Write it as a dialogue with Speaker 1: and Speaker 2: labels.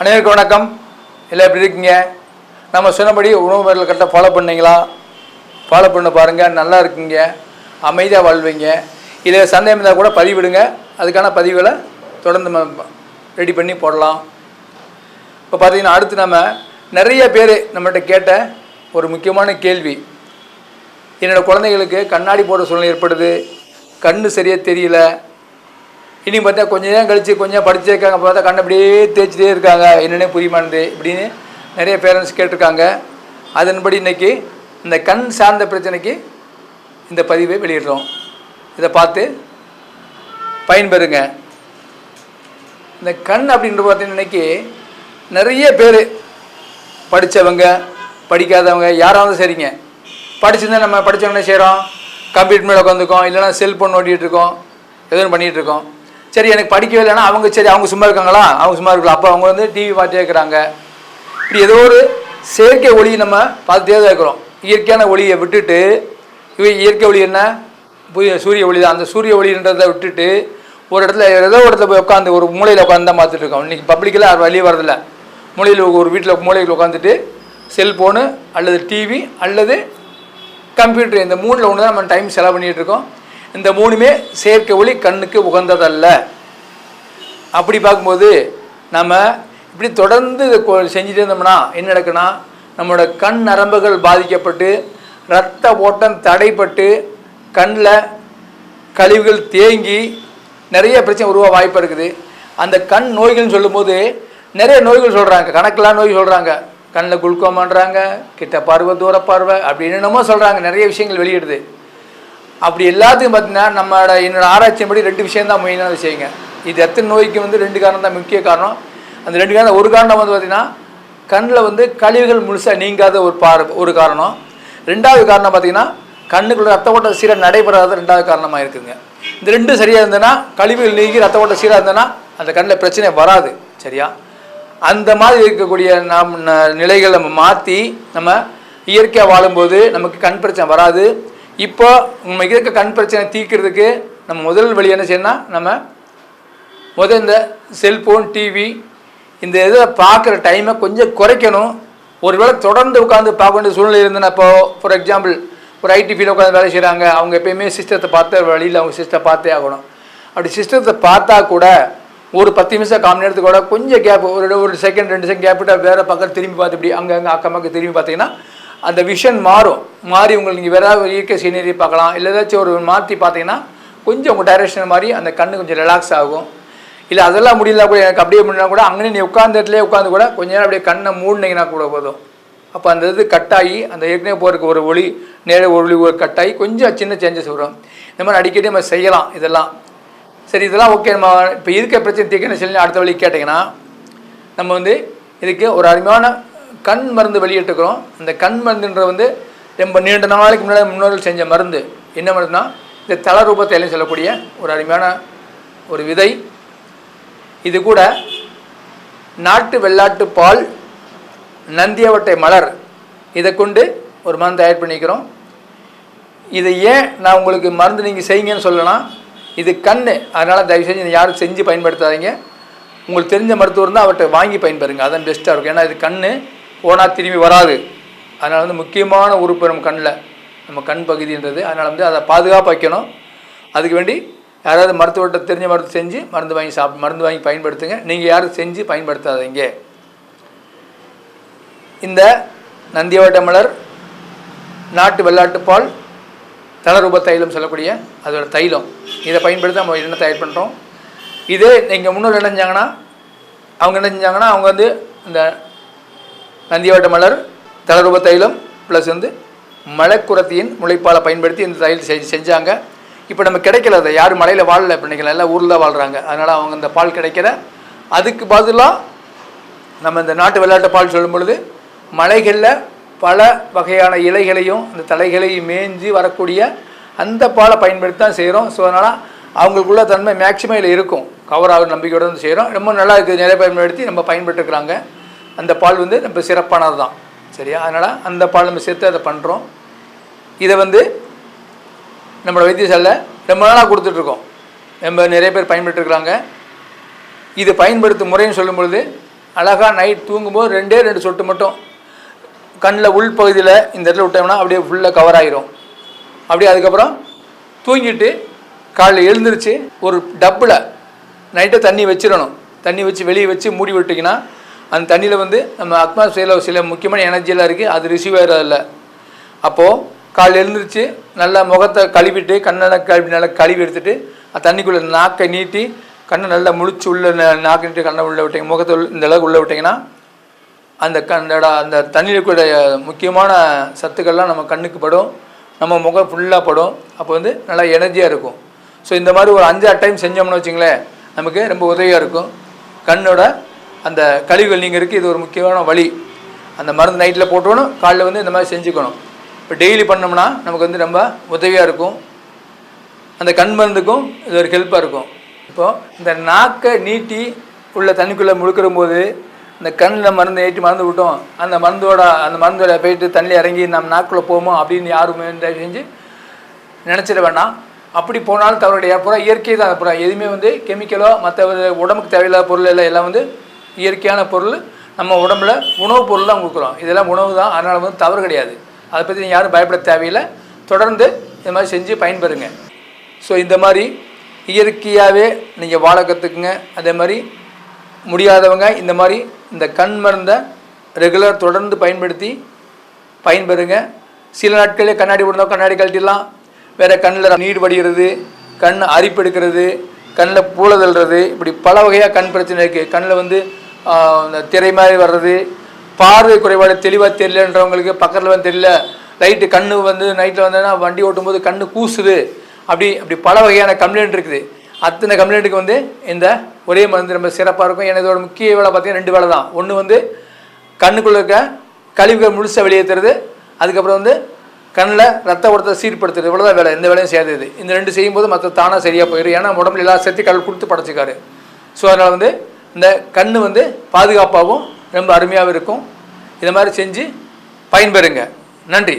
Speaker 1: அனைவருக்கும் வணக்கம். எல்லாம் எப்படி இருக்கீங்க? நம்ம சொன்னபடி உணவு முறைகள் கரெக்டாக ஃபாலோ பண்ணிங்களா? ஃபாலோ பண்ண பாருங்கள், நல்லா இருக்குங்க, அமைதியாக வாழ்வீங்க. இதில் சந்தேகம் இருந்தால் கூட பதிவிடுங்க, அதுக்கான பதிவுகளை தொடர்ந்து ரெடி பண்ணி போடலாம். இப்போ பார்த்திங்கன்னா அடுத்து நம்ம நிறைய பேர் நம்மகிட்ட கேட்ட ஒரு முக்கியமான கேள்வி, என்னோடய குழந்தைகளுக்கு கண்ணாடி போட சூழ்நிலை ஏற்படுது, கண்ணு சரியாக தெரியல, இனி பார்த்தா கொஞ்சம் நேரம் கழித்து கொஞ்சம் படிச்சிருக்காங்க, பார்த்தா கண் அப்படியே தேய்ச்சிட்டே இருக்காங்க, என்னென்ன புரியுமானது இப்படின்னு நிறைய பேரண்ட்ஸ் கேட்டிருக்காங்க. அதன்படி இன்றைக்கி இந்த கண் சார்ந்த பிரச்சனைக்கு இந்த பதிவை வெளியிடுறோம். இதை பார்த்து பயன்பெறுங்க. இந்த கண் அப்படின்ற பார்த்தீங்கன்னா இன்றைக்கி நிறைய பேர் படித்தவங்க படிக்காதவங்க யாராவது சரிங்க, படிச்சிருந்தால் நம்ம படித்தவங்க செய்கிறோம், கம்ப்யூட்டர் மேலே உட்காந்துருக்கோம், இல்லைனா செல்ஃபோன் ஓட்டிகிட்டு இருக்கோம், எதுவும் பண்ணிகிட்ருக்கோம். சரி, எனக்கு படிக்கவே இல்லைன்னா அவங்க சரி அவங்க சும்மா இருக்காங்களா, அவங்க சும்மா இருக்கலாம், அப்போ அவங்க வந்து டிவி பார்த்துட்டே இருக்கிறாங்க. இப்படி ஏதோ ஒரு செயற்கை ஒளியை நம்ம பார்த்துட்டே தான் இருக்கிறோம். இயற்கையான ஒளியை விட்டுட்டு, இயற்கை ஒளி என்ன, சூரிய ஒளி தான், அந்த சூரிய ஒளின்றதை விட்டுட்டு ஒரு இடத்துல ஏதோ ஒரு இடத்துல போய் உட்காந்து ஒரு மூலையில் உட்காந்து தான் பார்த்துட்டு இருக்கோம். இன்றைக்கி பப்ளிக்கில் வெளியே வரதில்லை, மூலையில் ஒரு வீட்டில் மூலையில் உட்காந்துட்டு செல்ஃபோனு அல்லது டிவி அல்லது கம்ப்யூட்டர், இந்த மூணில் ஒன்று தான் நம்ம டைம் செலவு பண்ணிகிட்ருக்கோம். இந்த மூணுமே செயற்கை ஒளி கண்ணுக்கு உகந்ததல்ல. அப்படி பார்க்கும்போது நம்ம இப்படி தொடர்ந்து செஞ்சுட்டு இருந்தோம்னா என்ன நடக்குன்னா, நம்மளோட கண் நரம்புகள் பாதிக்கப்பட்டு இரத்த ஓட்டம் தடைப்பட்டு கண்ணில் கழிவுகள் தேங்கி நிறைய பிரச்சனை உருவாக வாய்ப்பு இருக்குது. அந்த கண் நோய்கள்னு சொல்லும்போது நிறைய நோய்கள் சொல்கிறாங்க, கணக்கெல்லாம் நோய் சொல்கிறாங்க. கண்ணில் குளுக்கோமான்றாங்க, கிட்ட பார்வை தூர பார்வை அப்படி என்னென்னமோ சொல்கிறாங்க, நிறைய விஷயங்கள் வெளியிடுது. அப்படி எல்லாத்தையும் பார்த்தீங்கன்னா என்னோடய ஆராய்ச்சியின்படி 2 விஷயம் தான் மெயினான விஷயங்க. இது எத்தனை நோய்க்கு வந்து 2 காரணம் தான் முக்கிய காரணம். அந்த 2 காரணம், ஒரு காரணம் வந்து பார்த்திங்கன்னா கண்ணில் வந்து கழிவுகள் முழுசாக நீங்காத ஒரு காரணம். 2வது காரணம் பார்த்திங்கன்னா கண்ணுக்குள்ள ரத்த ஓட்ட சீராக நடைபெறாத 2வது காரணமாக இருக்குதுங்க. இந்த 2 சரியாக இருந்ததுன்னா, கழிவுகள் நீங்கி ரத்த ஓட்ட சீராக இருந்ததுன்னா அந்த கண்ணில் பிரச்சனை வராது. சரியா? அந்த மாதிரி இருக்கக்கூடிய நிலைகளை நம்ம மாற்றி நம்ம இயற்கையாக வாழும்போது நமக்கு கண் பிரச்சனை வராது. இப்போ நமக்கு இருக்க கண் பிரச்சனை தீர்க்கிறதுக்கு நம்ம முதல் வழி என்ன செய்யணும்னா, நம்ம இந்த செல்ஃபோன் டிவி இந்த இதை பார்க்குற டைமை கொஞ்சம் குறைக்கணும். ஒருவேளை தொடர்ந்து உட்காந்து பார்க்க வேண்டிய சூழ்நிலை இருந்ததுன்னா, இப்போது ஃபார் எக்ஸாம்பிள் ஒரு ஐடி ஃபீல்டில் உட்காந்து வேலை செய்கிறாங்க, அவங்க எப்போயுமே சிஸ்டத்தை பார்த்த வழியில் அவங்க சிஸ்டத்தை பார்த்தே ஆகணும். அப்படி சிஸ்டத்தை பார்த்தா கூட ஒரு 10 நிமிஷம் 1/4 மணி நேரத்துக்கு கூட கொஞ்சம் கேப், ஒரு செகண்ட் 2 செகண்ட் கேப் விட்டால் வேறு பக்கம் திரும்பி பார்த்து இப்படி அங்கே அக்கம் பக்கம் திரும்பி பார்த்தீங்கன்னா அந்த விஷன் மாறி உங்களுக்கு நீங்கள் வேறு ஏதாவது இயற்கை சீனரி பார்க்கலாம், இல்லை ஏதாச்சும் ஒரு மாற்றி பார்த்தீங்கன்னா கொஞ்சம் உங்கள் டைரெக்ஷன் மாதிரி அந்த கண்ணு கொஞ்சம் ரிலாக்ஸ் ஆகும். இல்லை அதெல்லாம் முடியல கூட, எனக்கு அப்படியே முடியல கூட அங்கே நீ உட்காந்த இடத்துலேயே உட்காந்து கூட கொஞ்ச நேரம் அப்படியே கண்ணை மூடினீங்கன்னா கூட போதும். அப்போ அந்த இது கட்டாகி அந்த ஏற்கனவே போகிறதுக்கு ஒரு ஒளி நேர ஒளி ஒரு கட்டாகி கொஞ்சம் சின்ன சேஞ்சஸ் வரும். இந்த மாதிரி அடிக்கடி நம்ம செய்யலாம் இதெல்லாம். சரி, இதெல்லாம் ஓகே. நம்ம இப்போ இருக்க பிரச்சனை தீர்க்க சொல்லி அடுத்த வழி கேட்டிங்கன்னா, நம்ம வந்து இதுக்கு ஒரு அருமையான கண் மருந்து வெளியிட்டுக்கிறோம். அந்த கண் மருந்துன்ற வந்து ரொம்ப நீண்ட நாளைக்கு முன்னோர்கள் செஞ்ச மருந்து. என்ன மருந்துனா, இந்த தளரூப தைலம் சொல்லக்கூடிய ஒரு அருமையான ஒரு விதை. இது கூட நாட்டு வெள்ளாட்டு பால், நந்தியாவட்டை மலர், இதை கொண்டு ஒரு மருந்து தயார் பண்ணிக்கிறோம். இதை ஏன் நான் உங்களுக்கு மருந்து நீங்கள் செய்யுங்கன்னு சொல்லலாம், இது கண், அதனால் தயவு செஞ்சு இதை யாரும் செஞ்சு பயன்படுத்தாதீங்க. உங்களுக்கு தெரிஞ்ச மருத்துவர் தான் அவர்கிட்ட வாங்கி பயன்பெறுங்க, அதான் பெஸ்ட்டாக இருக்கும். ஏன்னா இது கண் போனால் திரும்பி வராது. அதனால் வந்து முக்கியமான உறுப்பு நம்ம கண்ணில், நம்ம கண் பகுதின்றது. அதனால் வந்து அதை பாதுகாப்பாக வைக்கணும். அதுக்கு வேண்டி யாராவது மருத்துவர்கிட்ட தெரிஞ்ச மருந்து செஞ்சு மருந்து வாங்கி பயன்படுத்துங்க. நீங்கள் யாரும் செஞ்சு பயன்படுத்தாதீங்க. இந்த நந்தியாவட்டை மலர், நாட்டு வெள்ளாட்டுப்பால், தளரூப தைலம் சொல்லக்கூடிய அதோட தைலம், இதை பயன்படுத்தி நம்ம என்ன தயார் பண்ணுறோம். இதே நீங்கள் முன்னோர் என்ன செஞ்சாங்கன்னா, அவங்க வந்து இந்த நந்தியாவட்டை மலர், தளரூப தைலம் ப்ளஸ் வந்து மலைக்குரத்தியின் முளைப்பாலை பயன்படுத்தி இந்த தைலம் செஞ்சாங்க. இப்போ நம்ம கிடைக்கல, அதை யாரும் மலையில் வாழலை, இப்போ நினைக்கல, எல்லாம் ஊரில் தான் வாழ்கிறாங்க. அதனால் அவங்க இந்த பால் கிடைக்கல. அதுக்கு பதிலாக நம்ம இந்த நாட்டு வெள்ளாட்டு பால் சொல்லும் பொழுது மலைகளில் பல வகையான இலைகளையும் அந்த தலைகளையும் மேய்ஞ்சி வரக்கூடிய அந்த பாலை பயன்படுத்தி தான் செய்கிறோம். ஸோ அதனால் அவங்களுக்குள்ள தன்மை மேக்சிமம் இதில் இருக்கும், கவர் ஆகும் நம்பிக்கையோடு வந்து செய்கிறோம். ரொம்ப நல்லா இருக்குது, நிறைய பயன்படுத்தி நம்ம பயன்பட்டுருக்குறாங்க. அந்த பால் வந்து நம்ம சிறப்பானது தான். சரியா? அதனால் அந்த பால் நம்ம சேர்த்து அதை பண்ணுறோம். இதை வந்து நம்மளோட வைத்தியசாலையில் ரொம்ப நாளாக கொடுத்துட்ருக்கோம், நம்ம நிறைய பேர் பயன்பட்டுருக்குறாங்க. இது பயன்படுத்தும் முறைன்னு சொல்லும் பொழுது அழகாக நைட் தூங்கும்போது 2 சொட்டு மட்டும் கண்ணில் உள் பகுதியில் இந்த இடத்துல விட்டோம்னா அப்படியே ஃபுல்லாக கவர் ஆகிரும். அப்படியே அதுக்கப்புறம் தூங்கிட்டு காலையில் எழுந்திரிச்சு ஒரு டப்பில் நைட்டை தண்ணி வச்சிடணும். தண்ணி வச்சு வெளியே வச்சு மூடி விட்டிங்கன்னா அந்த தண்ணியில் வந்து நம்ம அட்மாஸ்பியரில் சில முக்கியமான எனர்ஜியெலாம் இருக்குது, அது ரிசீவ் ஆகிறதில்ல. அப்போது காலையில் எழுந்திரிச்சு நல்லா முகத்தை கழுவிட்டு கண்ணெல்லாம் நல்லா கழுவி எடுத்துகிட்டு தண்ணிக்குள்ளே நாக்கை நீட்டி கண்ணை நல்லா முழிச்சு உள்ள நாக்கை நீட்டி கண்ணை உள்ளே விட்டிங்க, முகத்தை இந்த அளவுக்கு உள்ளே விட்டிங்கன்னா அந்த தண்ணியிலுக்குடைய முக்கியமான சத்துக்கள்லாம் நம்ம கண்ணுக்கு படும், நம்ம முகம் ஃபுல்லாக படும். அப்போ வந்து நல்லா எனர்ஜியாக இருக்கும். ஸோ இந்த மாதிரி ஒரு 5-6 டைம் செஞ்சோம்னு வச்சுங்களேன், நமக்கு ரொம்ப உதவியாக இருக்கும். கண்ணோட அந்த கழிவுகள் நீங்கள் இருக்குது, இது ஒரு முக்கியமான வழி. அந்த மருந்து நைட்டில் போட்டோன்னு காலையில் வந்து இந்த மாதிரி செஞ்சுக்கணும். இப்போ டெய்லி பண்ணோம்னா நமக்கு வந்து ரொம்ப உதவியாக இருக்கும். அந்த கண் மருந்துக்கும் இது ஒரு ஹெல்ப்பாக இருக்கும். இப்போது இந்த நாக்கை நீட்டி உள்ள தண்ணிக்குள்ளே முழுக்கிற போது இந்த கண்ணில் மருந்து ஏற்றி மறந்து விட்டோம், அந்த மருந்தோட போயிட்டு தண்ணி இறங்கி நம்ம நாக்குள்ளே போவோமோ அப்படின்னு யாருமே செஞ்சு நினச்சிட வேண்டாம். அப்படி போனாலும் தவறுடைய பூரா இயற்கை தான். பூரா எதுவுமே வந்து கெமிக்கலோ மற்ற உடம்புக்கு தேவையில்லாத பொருள் எல்லாம் வந்து இயற்கையான பொருள். நம்ம உடம்புல உணவுப் பொருள் தான் கொடுக்குறோம், இதெல்லாம் உணவு தான். அதனால் வந்து தவறு கிடையாது. அதை பற்றி நீங்கள் யாரும் பயப்பட தேவையில்லை. தொடர்ந்து இந்த மாதிரி செஞ்சு பயன்பெறுங்க. ஸோ இந்த மாதிரி இயற்கையாகவே நீங்கள் வாழ கற்றுக்குங்க. அதே மாதிரி முடியாதவங்க இந்த மாதிரி இந்த கண் மருந்தை ரெகுலர் தொடர்ந்து பயன்படுத்தி பயன்பெறுங்க. சில நாட்களே கண்ணாடி போடுறோம், கண்ணாடி கழட்டிடலாம். வேறு கண்ணில் நீர் வடிகிறது, கண் அரிப்பெடுக்கிறது, கண்ணில் பூளை தள்ளுறது, இப்படி பல வகையாக கண் பிரச்சனை இருக்குது. கண்ணில் வந்து இந்த திரை மாதிரி வர்றது, பார்வை குறைபாடு, தெளிவாக தெரியலன்றவங்களுக்கு பக்கத்தில் வந்து தெரியல, லைட்டு கண்ணு வந்து நைட்டில் வந்தோன்னா வண்டி ஓட்டும்போது கண்ணு கூசுது, அப்படி பல வகையான கம்ப்ளைண்ட் இருக்குது. அத்தனை கம்ப்ளைண்ட்டுக்கு வந்து இந்த ஒரே மருந்து ரொம்ப சிறப்பாக இருக்கும். ஏன்னா இதோட முக்கிய வேலை பார்த்தீங்கன்னா 2 வேலை தான். ஒன்று வந்து கண்ணுக்குள்ளே இருக்க கழிவுகள் முழுசாக வெளியேற்றுறது, அதுக்கப்புறம் வந்து கண்ணில் ரத்த ஓட்டத்தை சீர்படுத்துறது. இவ்வளோதான் வேலை, எந்த வேலையும் செய்யாது. இந்த 2 செய்யும்போது மற்ற தானாக சரியாக போயிடும். ஏன்னா உடம்புல எல்லா சக்தி கடல் கொடுத்து படைச்சிக்காரு. ஸோ அதனால் வந்து இந்த கண் வந்து பாதுகாப்பாகவும் ரொம்ப அருமையாகவும் இருக்கும். இதை மாதிரி செஞ்சு பயன்பெறுங்க. நன்றி.